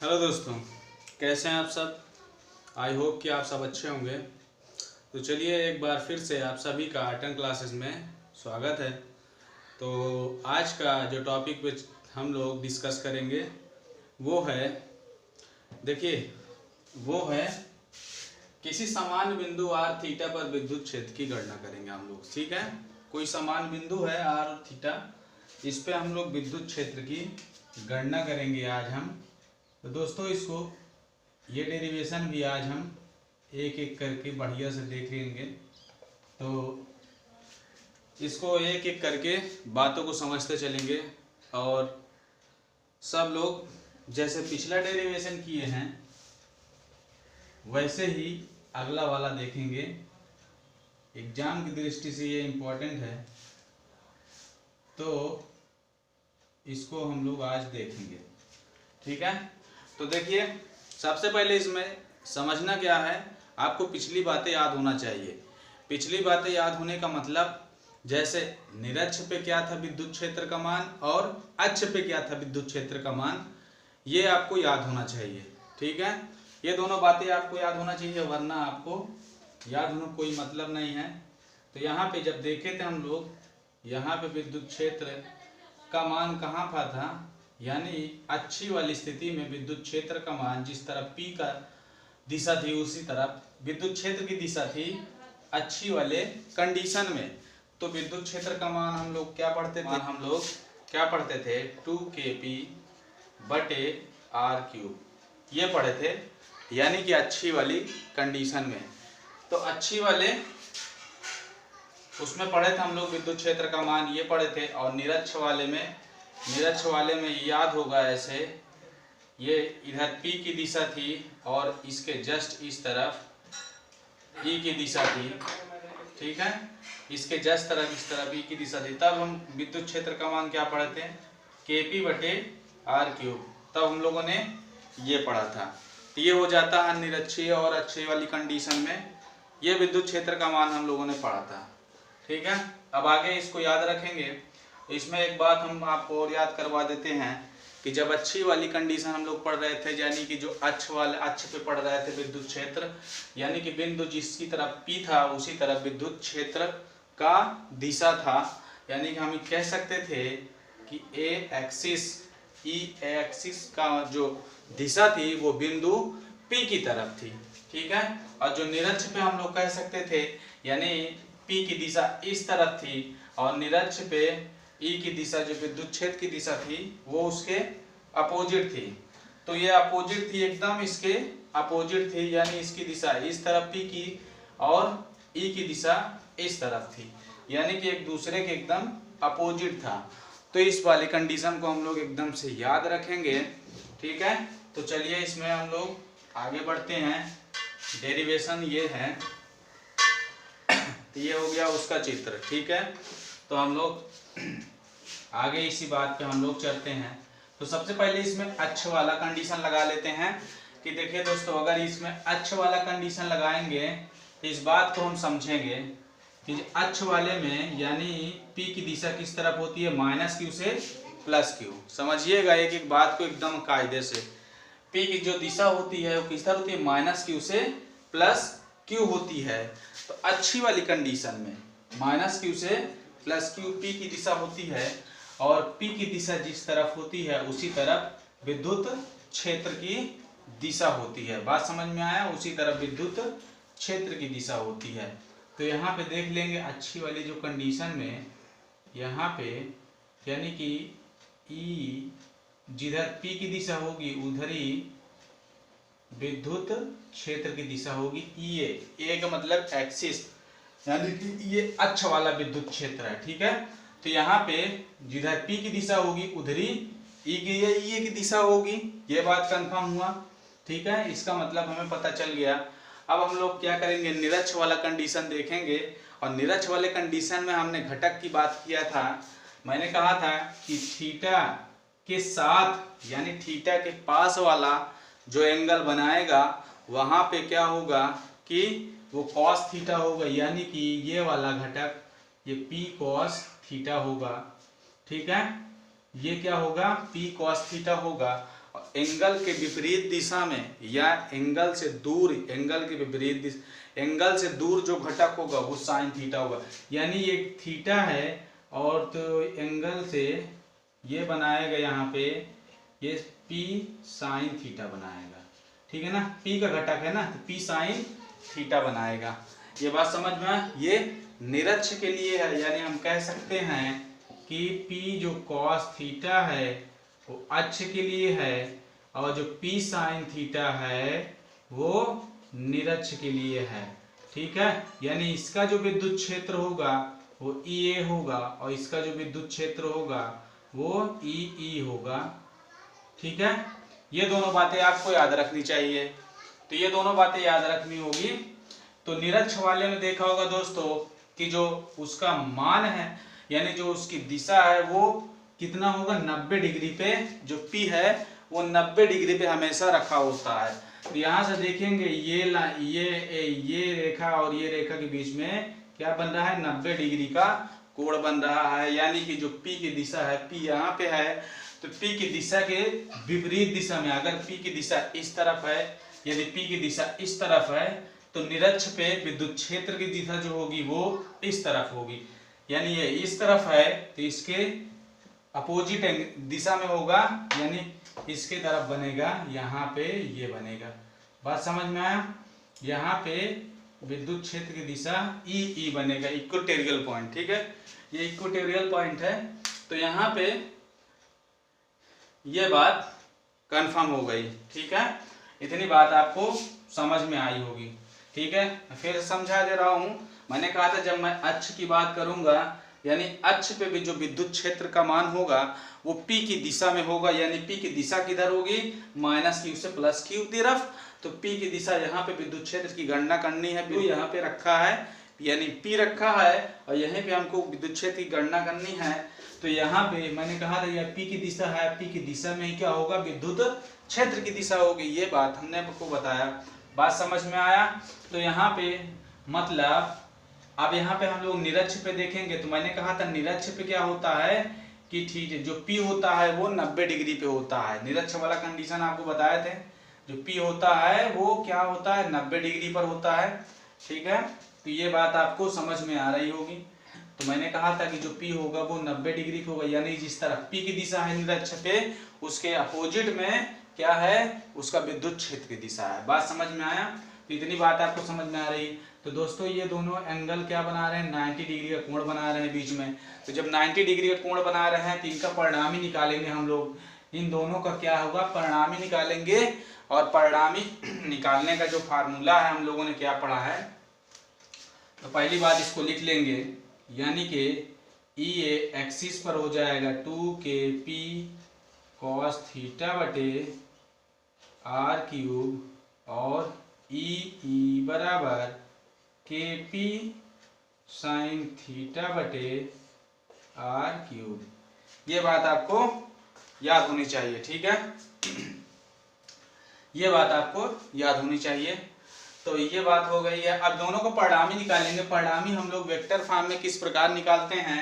Hello दोस्तों, कैसे हैं आप सब। आई होप कि आप सब अच्छे होंगे। तो चलिए एक बार फिर से आप सभी का आर्ट क्लासेस में स्वागत है। तो आज का जो टॉपिक पे हम लोग डिस्कस करेंगे वो है, देखिए वो है किसी समान बिंदु आर थीटा पर विद्युत क्षेत्र की गणना करेंगे हम लोग। ठीक है, कोई समान बिंदु है आर और थीटा, इस पे हम लोग विद्युत क्षेत्र की गणना करेंगे आज हम। तो दोस्तों इसको ये डेरिवेशन भी आज हम एक एक करके बढ़िया से देखेंगे। तो इसको एक एक करके बातों को समझते चलेंगे और सब लोग जैसे पिछला डेरिवेशन किए हैं वैसे ही अगला वाला देखेंगे। एग्जाम की दृष्टि से ये इम्पोर्टेंट है, तो इसको हम लोग आज देखेंगे। ठीक है, तो देखिए सबसे पहले इसमें समझना क्या है, आपको पिछली बातें याद होना चाहिए। पिछली बातें याद होने का मतलब, जैसे निरक्ष पे क्या था विद्युत क्षेत्र का मान और अक्ष पे क्या था विद्युत क्षेत्र का मान, ये आपको याद होना चाहिए। ठीक है, ये दोनों बातें आपको याद होना चाहिए, वरना आपको याद होने कोई मतलब नहीं है। तो यहाँ पे जब देखे थे हम लोग, यहाँ पे विद्युत क्षेत्र का मान कहाँ पर था, यानी अच्छी वाली स्थिति में विद्युत क्षेत्र का मान जिस तरफ P का दिशा थी उसी तरफ विद्युत क्षेत्र की दिशा थी अच्छी वाले कंडीशन में। तो विद्युत क्षेत्र का मान हम लोग क्या पढ़ते थे, 2kP बटे R3 ये पढ़े थे, यानी कि अच्छी वाली कंडीशन में। तो अच्छी वाले उसमें पढ़े थे हम लोग विद्युत क्षेत्र का मान ये पढ़े थे। और निरक्ष वाले में याद होगा ऐसे, ये इधर P की दिशा थी और इसके जस्ट इस तरफ E की दिशा थी। ठीक है, इसके जस्ट तरफ इस तरफ E की दिशा थी। तब हम विद्युत क्षेत्र का मान क्या पढ़े थे, KP बटे R3। तब हम लोगों ने ये पढ़ा था। तो ये हो जाता है निरक्षीय और अक्षीय वाली कंडीशन में, ये विद्युत क्षेत्र का मान हम लोगों ने पढ़ा था। ठीक है, अब आगे इसको याद रखेंगे। इसमें एक बात हम आपको और याद करवा देते हैं कि जब अच्छी वाली कंडीशन हम लोग पढ़ रहे थे, यानी कि जो अक्ष पे पढ़ रहे थे विद्युत क्षेत्र, यानी कि बिंदु जिसकी तरफ P था उसी तरफ विद्युत क्षेत्र का दिशा था। यानी कि हम कह सकते थे कि E एक्सिस का जो दिशा थी वो बिंदु P की तरफ थी। ठीक है, और जो निरक्ष पे हम लोग कह सकते थे, यानी P की दिशा इस तरफ थी और निरक्ष पे E की दिशा जो विद्युत क्षेत्र की दिशा थी वो उसके अपोजिट थी। तो ये अपोजिट थी, एकदम इसके अपोजिट थी, यानी इसकी दिशा इस तरफ P की और E की दिशा इस तरफ थी, यानी कि एक दूसरे के एकदम अपोजिट था। तो इस वाली कंडीशन को हम लोग एकदम से याद रखेंगे। ठीक है, तो चलिए इसमें हम लोग आगे बढ़ते हैं। डेरिवेशन ये है, तो ये हो गया उसका चित्र। ठीक है, तो हम लोग आगे इसी बात पे हम लोग चलते हैं। तो सबसे पहले इसमें अक्ष वाला कंडीशन लगा लेते हैं कि देखिए दोस्तों, अगर इसमें अक्ष वाला कंडीशन लगाएंगे तो इस बात को हम समझेंगे कि अक्ष वाले में यानी P की दिशा किस तरफ होती है, -Q से +Q। समझिएगा एक एक बात को एकदम कायदे से। P की जो दिशा होती है वो किस तरह होती है, -Q से +Q होती है। तो अच्छी वाली कंडीशन में -Q से +Q P की दिशा होती है और P की दिशा जिस तरफ होती है उसी तरफ विद्युत क्षेत्र की दिशा होती है। बात समझ में आया, उसी तरफ विद्युत क्षेत्र की दिशा होती है। तो यहाँ पे देख लेंगे अच्छी वाली जो कंडीशन में, यहाँ पे यानी कि E जिधर P की दिशा होगी उधर ही विद्युत क्षेत्र की दिशा होगी EA का मतलब एक्सिस, यानी कि ये अक्ष वाला विद्युत क्षेत्र है। ठीक है, तो यहाँ पे जिधर P की दिशा होगी उधर ही E की दिशा होगी, ये बात कंफर्म हुआ। ठीक है, इसका मतलब हमें पता चल गया। अब हम लोग क्या करेंगे, निरक्ष वाला कंडीशन देखेंगे। और निरक्ष वाले कंडीशन में हमने घटक की बात किया था। मैंने कहा था कि थीटा के साथ यानी थीटा के पास वाला जो एंगल बनाएगा वहाँ पे क्या होगा कि वो cos थीटा होगा, यानी कि ये वाला घटक ये P cos थीटा होगा। ठीक है, ये क्या होगा, P cos थीटा होगा। और एंगल के विपरीत दिशा में या एंगल से दूर, एंगल के विपरीत दिशा, एंगल से दूर जो घटक होगा वो साइन थीटा होगा। यानी ये थीटा है और तो एंगल से ये बनाएगा यहाँ पे ये पी साइन थीटा बनाएगा, ठीक है ना। पी का घटक है ना, तो पी साइन थीटा बनाएगा। ये बात समझ में, ये निरक्ष के लिए है, यानी हम कह सकते हैं कि पी जो कॉस थीटा है वो अक्ष के लिए है और जो पी साइन थीटा है वो निरक्ष के लिए है, ठीक है। यानी इसका जो विद्युत क्षेत्र होगा वो EA होगा और इसका जो विद्युत क्षेत्र होगा वो EE होगा, ठीक है। ये दोनों बातें आपको याद रखनी चाहिए। तो ये दोनों बातें याद रखनी होगी। तो निरक्ष वाले में देखा होगा दोस्तों कि जो उसका मान है यानी जो उसकी दिशा है वो कितना होगा, 90 डिग्री पे। जो P है वो 90 डिग्री पे हमेशा रखा होता है। तो यहाँ से देखेंगे ये रेखा और ये रेखा के बीच में क्या बन रहा है, 90 डिग्री का कोण बन रहा है। यानी कि जो P की दिशा है, P यहाँ पे है, तो P की दिशा के विपरीत दिशा में, अगर P की दिशा इस तरफ है, यदि P की दिशा इस तरफ है तो निरक्ष पे विद्युत क्षेत्र की दिशा जो होगी वो इस तरफ होगी। यानी ये इस तरफ है तो इसके अपोजिट दिशा में होगा, यानी इसके तरफ बनेगा, यहाँ पे ये बनेगा। बात समझ में आया। यहाँ पे विद्युत क्षेत्र की दिशा ई बनेगा, इक्वेटोरियल पॉइंट, ठीक है। ये इक्वेटोरियल पॉइंट है। तो यहाँ पे ये बात कंफर्म हो गई, ठीक है। इतनी बात आपको समझ में आई होगी, ठीक है। फिर समझा दे रहा हूँ। मैंने कहा था जब मैं अक्ष की बात करूंगा यानी अक्ष पे भी जो विद्युत क्षेत्र का मान होगा वो P की दिशा में होगा। यानी P की दिशा किधर होगी, -Q से +Q तरफ। तो P की दिशा यहाँ पे विद्युत क्षेत्र की गणना करनी है। P यहाँ पे रखा है, यानी P रखा है और यहीं पे हमको विद्युत क्षेत्र की गणना करनी है। तो यहाँ पे मैंने कहा था यह P की दिशा है, P की दिशा में क्या होगा, विद्युत क्षेत्र की दिशा होगी। ये बात हमने आपको बताया। बात समझ में आया। तो यहाँ पे मतलब अब यहाँ पे हम लोग निरक्ष पे देखेंगे। तो मैंने कहा था निरक्ष पे क्या होता है कि ठीक है, जो P होता है वो 90 डिग्री पे होता है। निरक्ष वाला कंडीशन आपको बताए थे। जो P होता है वो क्या होता है, 90 डिग्री पर होता है, ठीक है। तो ये बात आपको समझ में आ रही होगी। तो मैंने कहा था कि जो P होगा वो 90 डिग्री पे होगा। यानी जिस तरफ P की दिशा है निरक्ष पे, उसके अपोजिट में क्या है, उसका विद्युत क्षेत्र की दिशा है। बात समझ में आया। तो इतनी बात आपको समझ में आ रही। तो दोस्तों ये दोनों एंगल क्या बना रहे हैं, 90 डिग्री का कोण बना रहे हैं बीच में। तो जब 90 डिग्री का कोण बना रहे हैं तो इनका परिणामी निकालेंगे हम लोग। इन दोनों का क्या होगा, परिणामी निकालेंगे। और परिणामी निकालने का जो फार्मूला है हम लोगों ने क्या पढ़ा है, तो पहली बात इसको लिख लेंगे। यानी कि EA एक्सिस पर हो जाएगा 2kp cos थीटा बटे r³ और EE बराबर kp साइन थीटा बटे r³। ये बात आपको याद होनी चाहिए, ठीक है। ये बात आपको याद होनी चाहिए। तो ये बात हो गई है। अब दोनों को परिणामी निकालेंगे। परिणामी हम लोग वेक्टर फॉर्म में किस प्रकार निकालते हैं,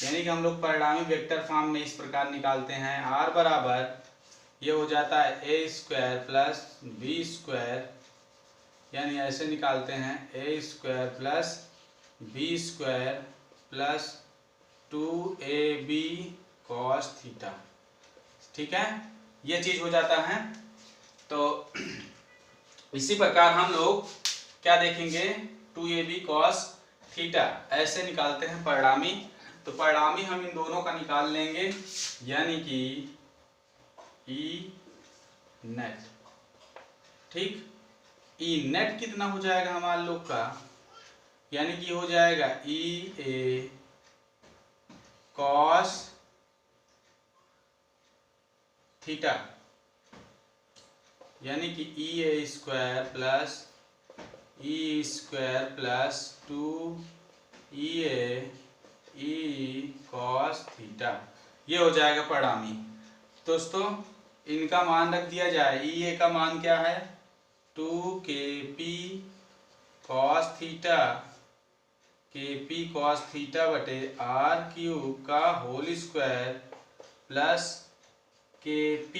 यानी कि हम लोग परिणामी वेक्टर फॉर्म में इस प्रकार निकालते हैं। r बराबर ये हो जाता है a² प्लस b², यानी ऐसे निकालते हैं a² plus b² plus 2ab cos theta, ठीक है। ये चीज हो जाता है। तो इसी प्रकार हम लोग क्या देखेंगे, 2ab cos थीटा ऐसे निकालते हैं परिणामी। तो परिणामी हम इन दोनों का निकाल लेंगे, यानी कि E नेट, ठीक। E नेट कितना हो जाएगा हमारे लोग का, यानी कि हो जाएगा EA cos थीटा, यानी कि EA² plus E² plus 2EA E cos theta. ये हो जाएगा परिणामी। दोस्तों इनका मान रख दिया जाए। EA का मान क्या है, 2kp cos theta, kp cos theta बटे r³ का whole square plus kp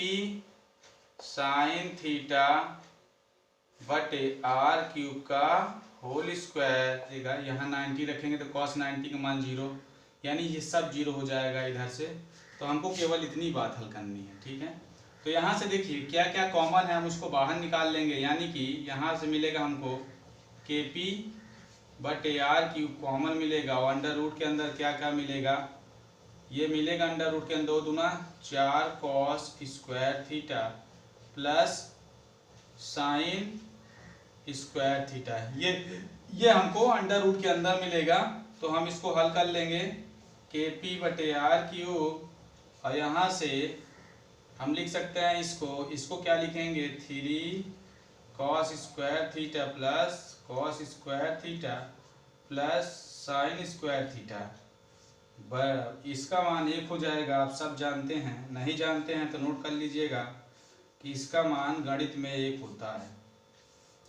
sine theta बटे आर क्यूब का होल स्क्वायर देगा। यहाँ 90 रखेंगे तो cos 90 का मान 0, यानी ये सब 0 हो जाएगा इधर से। तो हमको केवल इतनी बात हल करनी है, ठीक है। तो यहाँ से देखिए क्या क्या कॉमन है, हम उसको बाहर निकाल लेंगे। यानी कि यहाँ से मिलेगा हमको KP बटे आर क्यूब कॉमन मिलेगा, और अंडर रूट के अंदर क्या क्या मिलेगा, ये मिलेगा अंडर रूट के अंदर 2 दूना 4 cos square theta plus sine square theta. ये हमको अंडर रूट के अंदर मिलेगा। तो हम इसको हल कर लेंगे KP बटे आर क्यूब, और यहाँ से हम लिख सकते हैं इसको क्या लिखेंगे 3 cos square theta plus cos square theta plus sine square theta. इसका मान 1 हो जाएगा। आप सब जानते हैं, नहीं जानते हैं तो नोट कर लीजिएगा कि इसका मान गणित में 1 होता है,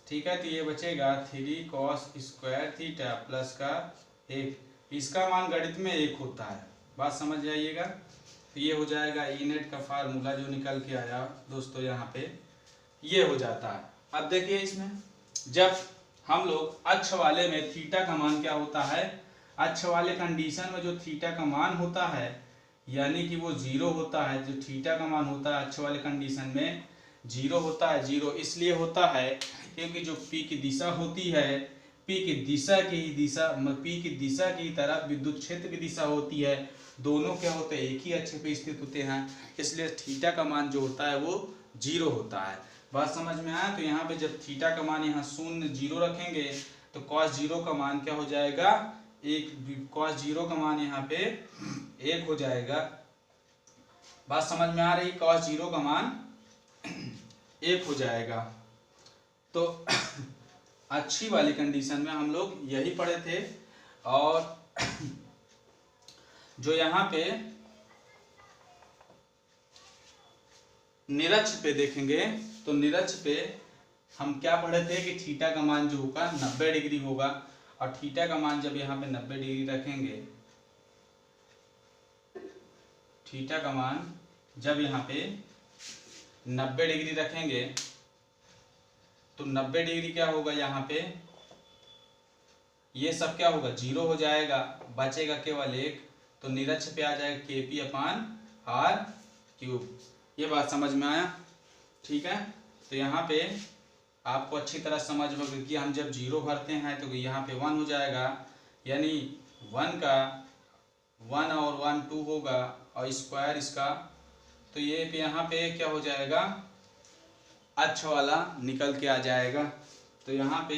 ठीक है। तो ये बचेगा 3 cos स्क्वायर थीटा प्लस का 1, इसका मान गणित में 1 होता है, बात समझ जाइएगा। तो ये हो जाएगा ई नेट का फार्मूला जो निकल के आया दोस्तों, यहाँ पे ये हो जाता है। अब देखिए इसमें जब हम लोग अक्ष वाले में थीटा का मान क्या होता है, अक्ष वाले कंडीशन में जो थीटा का मान होता है यानी कि वो 0 होता है। जो थीटा का मान होता है अक्ष वाले कंडीशन में 0 होता है। 0 इसलिए होता है क्योंकि जो P की दिशा होती है, P की दिशा की तरफ विद्युत क्षेत्र की दिशा होती है, दोनों क्या होते हैं एक ही अक्ष पे स्थित होते हैं, इसलिए थीटा का मान जो होता है वो 0 होता है। बात समझ में आया। तो यहाँ पे जब थीटा का मान यहाँ 0 0 रखेंगे तो cos 0 का मान क्या हो जाएगा 1, cos 0 का मान यहाँ पे 1 हो जाएगा। बात समझ में आ रही, cos 0 का मान 1 हो जाएगा। तो अच्छी वाली कंडीशन में हम लोग यही पढ़े थे। और जो यहाँ पे निरक्ष पे देखेंगे तो निरक्ष पे हम क्या पढ़े थे कि थीटा का मान जो होगा 90 डिग्री होगा, और थीटा का मान जब यहाँ पे 90 डिग्री रखेंगे, थीटा का मान जब यहाँ पे 90 डिग्री रखेंगे तो 90 डिग्री क्या होगा, यहाँ पे ये सब क्या होगा 0 हो जाएगा, बचेगा केवल 1। तो निरक्ष पे आ जाएगा KP अपान आर क्यूब। ये बात समझ में आया, ठीक है। तो यहाँ पे आपको अच्छी तरह समझ में कि हम जब 0 भरते हैं तो यहाँ पे 1 हो जाएगा, यानी 1 का 1 और 1 2 होगा, और स्क्वायर इसका, तो ये पे यहाँ पे क्या हो जाएगा अक्ष वाला निकल के आ जाएगा। तो यहाँ पे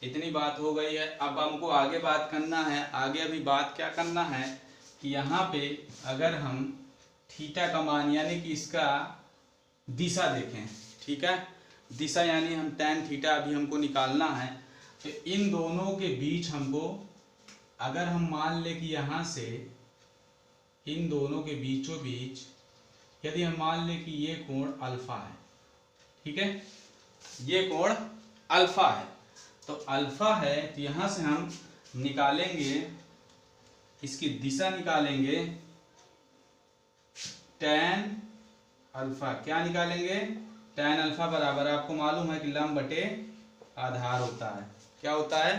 इतनी बात हो गई है। अब हमको आगे बात करना है। आगे अभी बात क्या करना है कि यहाँ पे अगर हम थीटा का मान यानी कि इसका दिशा देखें, ठीक है, दिशा यानी हम tan थीटा अभी हमको निकालना है। तो इन दोनों के बीच हमको अगर हम मान ले कि यहाँ से इन दोनों के बीचों बीच यदि हम मान ले कि ये कोण अल्फा है, ठीक है, ये कोण अल्फा है, तो अल्फा है तो यहाँ से हम निकालेंगे इसकी दिशा निकालेंगे tan अल्फा। क्या निकालेंगे tan अल्फा बराबर आपको मालूम है कि लंब बटे आधार होता है। क्या होता है,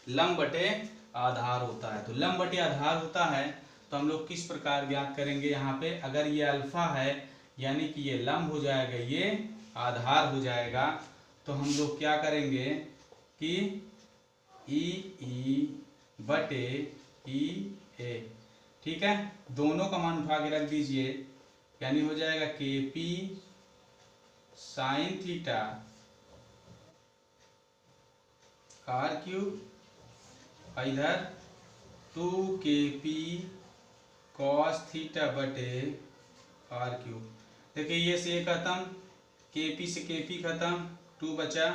लंब बटे आधार होता है। तो लंब बटे आधार होता है तो हम लोग किस प्रकार ज्ञात करेंगे, यहाँ पे अगर ये अल्फा है यानी कि ये लंब हो जाएगा, ये आधार हो जाएगा। तो हम लोग क्या करेंगे कि ई बटे ई ए, ठीक है, दोनों का मान उठा के रख दीजिए, यानी हो जाएगा KP sine theta R cube, इधर 2KP कॉस थीटा बटे आर क्यूब। देखिए ये से खत्म, KP से KP खत्म, 2 बचा,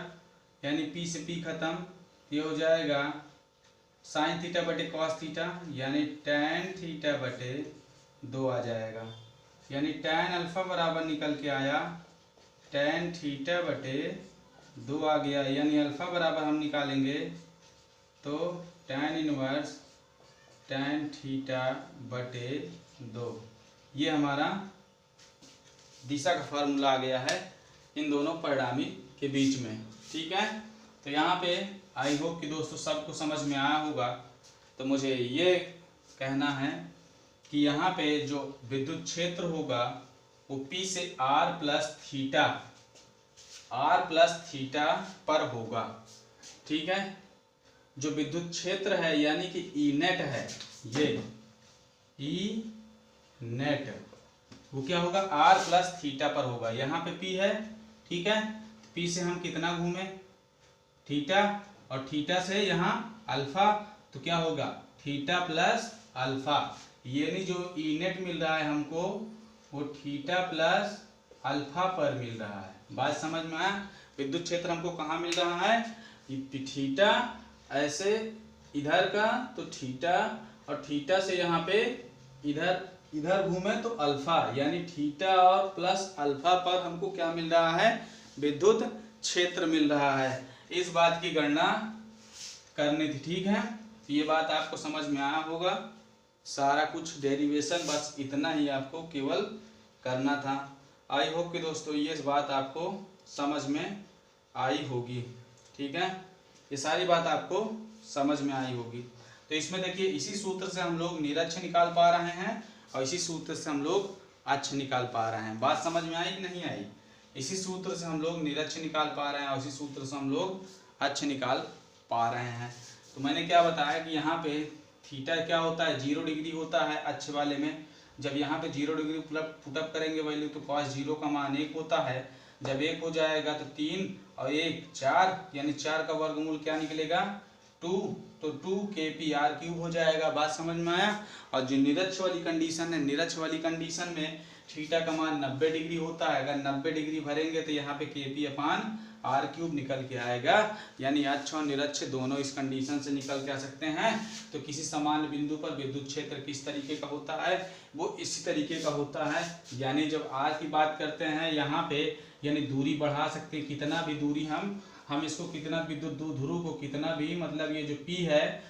यानी P से P खत्म, ये हो जाएगा साइन थीटा बटे कॉस थीटा, यानी tan थीटा बटे 2 आ जाएगा। यानी tan अल्फा बराबर निकल के आया tan थीटा बटे 2 आ गया, यानी अल्फा बराबर हम निकालेंगे तो tan इनवर्स tan थीटा बटे 2। ये हमारा दिशा का फार्मूला आ गया है। इन दोनों परिणामी के बीच में। ठीक है, तो यहाँ पे आई होप कि दोस्तों सबको समझ में आया होगा। तो मुझे ये कहना है कि यहाँ पे जो विद्युत क्षेत्र होगा वो P से R प्लस थीटा पर होगा। ठीक है, जो विद्युत क्षेत्र है यानी कि ई नेट है, ये ई नेट वो क्या होगा, R प्लस थीटा पर होगा। यहाँ पे P है, ठीक है, P से हम कितना घूमे, थीटा, और थीटा से यहाँ अल्फा, तो क्या होगा थीटा प्लस अल्फा। ये नहीं जो ई नेट मिल रहा है हमको वो थीटा प्लस अल्फा पर मिल रहा है। बात समझ में आया? विद्युत क्षेत्र हमको कहाँ मिल रहा है, थीटा ऐसे इधर का तो थीटा, और थीटा से यहाँ पे इधर घूमे तो अल्फा, यानी थीटा और प्लस अल्फा पर हमको क्या मिल रहा है, विद्युत क्षेत्र मिल रहा है। इस बात की गणना करनी थी। ठीक है, तो ये बात आपको समझ में आया होगा। सारा कुछ डेरिवेशन बस इतना ही आपको केवल करना था। आई होप कि दोस्तों ये बात आपको समझ में आई होगी। ठीक है, ये सारी बात आपको समझ में आई होगी। तो इसमें देखिए इसी सूत्र से हम लोग निरक्ष निकाल पा रहे हैं और इसी सूत्र से हम लोग अक्ष निकाल पा रहे हैं। बात समझ में आई कि नहीं आई? इसी सूत्र से हम लोग निरक्ष निकाल पा रहे हैं और इसी सूत्र से हम लोग अक्ष निकाल पा रहे हैं। तो मैंने क्या बताया कि यहाँ पे थीटा क्या होता है, 0 डिग्री होता है अक्ष वाले में। जब यहाँ पे 0 डिग्री पुटअप करेंगे वैल्यू तो cos 0 का मान 1 होता है। जब 1 हो जाएगा तो 3 और 1 4, यानी 4 का वर्गमूल क्या निकलेगा 2, तो 2 kPr³ हो जाएगा। बात समझ में आया? और जो निरक्ष वाली कंडीशन है, निरक्ष वाली कंडीशन में थीटा का मान 90 डिग्री होता है। अगर 90 डिग्री भरेंगे तो यहाँ पे kPr³ निकल के आएगा, यानी अक्ष और निरक्ष दोनों इस कंडीशन से निकल के आ सकते हैं। तो किसी समान बिंदु पर विद्युत क्षेत्र किस तरीके का होता है, वो इसी तरीके का होता है। यानी जब r की बात करते हैं यहाँ पे, यानी दूरी बढ़ा सकते हैं, कितना भी दूरी हम इसको कितना विद्युत ध्रुव को कितना भी, मतलब ये जो P है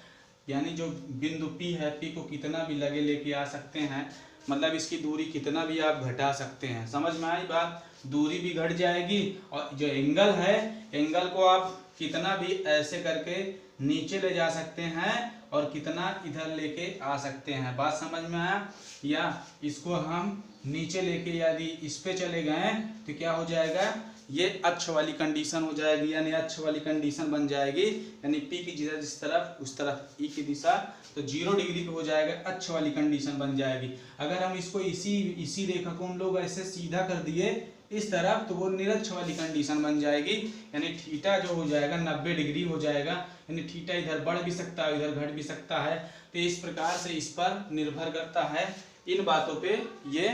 यानी जो बिंदु P है, P को कितना भी लगे लेके आ सकते हैं, मतलब इसकी दूरी कितना भी आप घटा सकते हैं। समझ में आई बात? दूरी भी घट जाएगी और जो एंगल है, एंगल को आप कितना भी ऐसे करके नीचे ले जा सकते हैं और कितना इधर लेके आ सकते हैं। बात समझ में आया? या इसको हम नीचे लेके यदि इस पे चले गए तो क्या हो जाएगा, ये अक्ष वाली कंडीशन हो जाएगी, यानी अक्ष वाली कंडीशन बन जाएगी, यानी P की दिशा जिस तरफ उस तरफ E की दिशा, तो 0 डिग्री पे हो जाएगा, अक्ष वाली कंडीशन बन जाएगी। अगर हम इसको इसी रेखा को हम लोग ऐसे सीधा कर दिए इस तरफ तो वो निरक्ष वाली कंडीशन बन जाएगी, यानी थीटा जो हो जाएगा 90 डिग्री हो जाएगा, यानी थीटा इधर बढ़ भी सकता है इधर घट भी सकता है। तो इस प्रकार से इस पर निर्भर करता है, इन बातों पे ये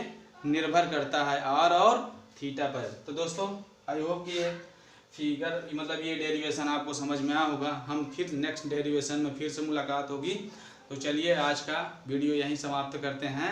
निर्भर करता है R और थीटा पर। तो दोस्तों आई होप कि ये फिगर मतलब ये डेरिवेशन आपको समझ में आया होगा। हम फिर नेक्स्ट डेरिवेशन में फिर से मुलाकात होगी। तो चलिए आज का वीडियो यहीं समाप्त करते हैं।